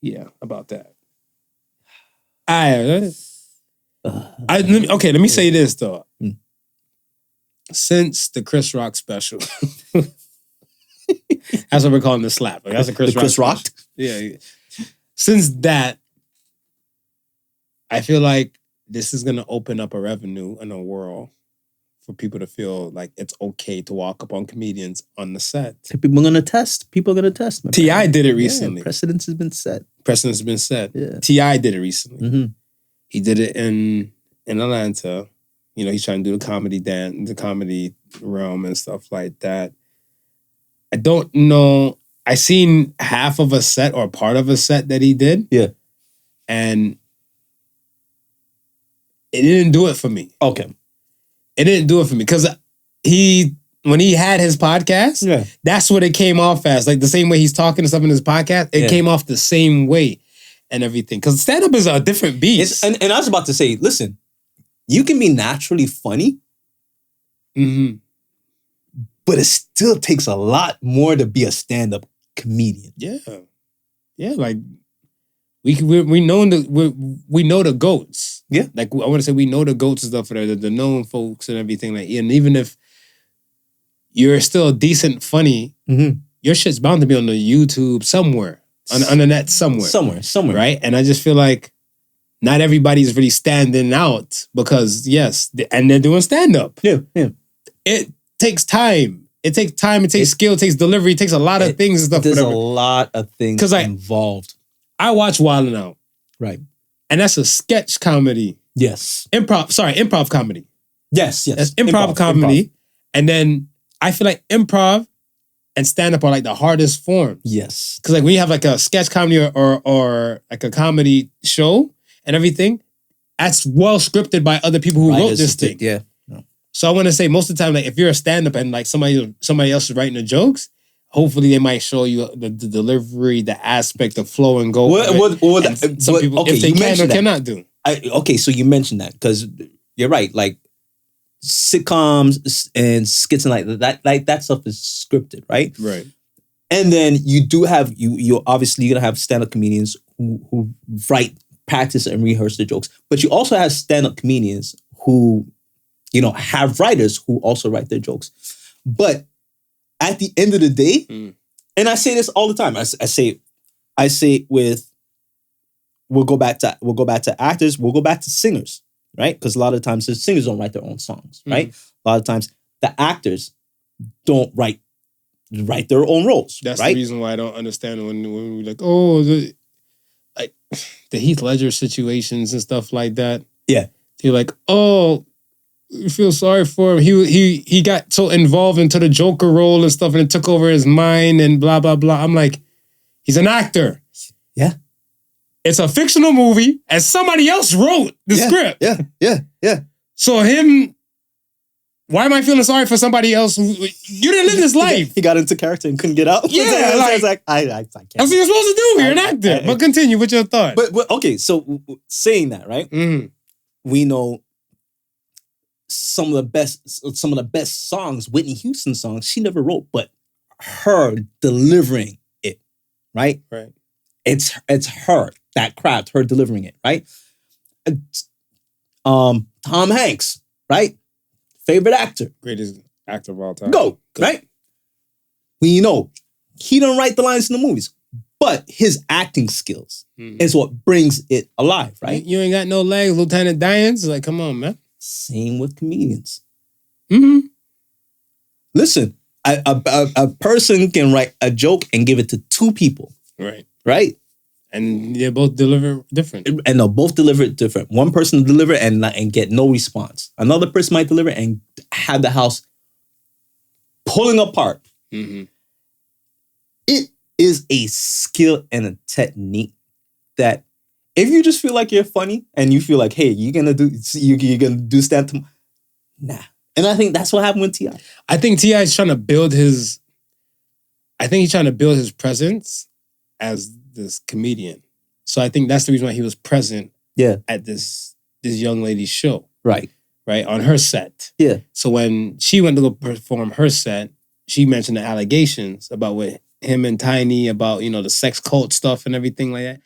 Yeah, about that. Let me say this though. Since the Chris Rock special, that's what we're calling the slap. Like, that's a Chris Rock. Yeah. Since that, I feel like this is gonna open up a revenue in a world for people to feel like it's okay to walk up on comedians on the set. People are gonna test. T.I. did it recently. Yeah, precedence has been set. Yeah. T.I. did it recently. Mm-hmm. He did it in Atlanta. You know, he's trying to do the comedy realm and stuff like that. I don't know. I seen half of a set or part of a set that he did. Yeah. And it didn't do it for me. Okay. It didn't do it for me because when he had his podcast, that's what it came off as. Like the same way he's talking to stuff in his podcast, it came off the same way and everything. Because stand-up is a different beast. And I was about to say, listen, you can be naturally funny, but it still takes a lot more to be a stand-up comedian. Yeah. Yeah, like we know the GOATs. Yeah. Like I want to say we know the GOATs and stuff for the known folks and everything. Like, and even if you're still decent funny, your shit's bound to be on the YouTube somewhere. On the net somewhere. Somewhere. Right? And I just feel like not everybody's really standing out because and they're doing stand-up. Yeah. It takes time. It takes skill, it takes delivery, it takes a lot of things and stuff. There's a lot of things involved. I watch Wild 'N Out. Right. And that's a sketch comedy. Yes. Improv comedy. Yes. That's improv comedy. Improv. And then I feel like improv and stand-up are like the hardest forms. Yes. Because like when you have like a sketch comedy or like a comedy show and everything, that's well scripted by other people who wrote this thing. Yeah. So I want to say most of the time, like if you're a stand-up and like somebody else is writing the jokes, hopefully they might show you the delivery, the aspect, the flow and go. Some people, if they can or cannot do. So you mentioned that because you're right. Like sitcoms and skits and like that stuff is scripted, right? Right. And then you do have you're obviously gonna have stand-up comedians who write, practice, and rehearse the jokes, but you also have stand-up comedians who, you know, have writers who also write their jokes. But at the end of the day, and I say this all the time, I say we'll go back to actors, we'll go back to singers, right? Because a lot of times the singers don't write their own songs, right? A lot of times the actors don't write their own roles. That's right? The reason why I don't understand when we're like, the Heath Ledger situations and stuff like that. Yeah. You're like, oh, you feel sorry for him. He got so involved into the Joker role and stuff and it took over his mind and blah, blah, blah. I'm like, he's an actor. Yeah. It's a fictional movie and somebody else wrote the script. Yeah. So why am I feeling sorry for somebody else who, you didn't live this life? He got into character and couldn't get out. Yeah. I can't. That's what you're supposed to do. You're an actor. But continue with your thought. But okay, so saying that, right? We know some of the best songs, Whitney Houston songs, she never wrote, but her delivering it, right? Right. It's her, that craft, her delivering it, right? Tom Hanks, right? Favorite actor. Greatest actor of all time. Go. Right? We know he don't write the lines in the movies, but his acting skills is what brings it alive, right? You ain't got no legs, Lieutenant Diane's like, come on, man. Same with comedians. Listen, a person can write a joke and give it to two people. Right? And they both deliver different. And they'll both deliver it different. One person will deliver and get no response. Another person might deliver and have the house pulling apart. It is a skill and a technique that if you just feel like you're funny and you feel like, hey, you're gonna do stand-up, nah. And I think that's what happened with T.I. I think T.I. is trying to build his presence as this comedian. So I think that's the reason why he was present at this young lady's show. Right, on her set. Yeah. So when she went to go perform her set, she mentioned the allegations about what him and Tiny about, the sex cult stuff and everything like that.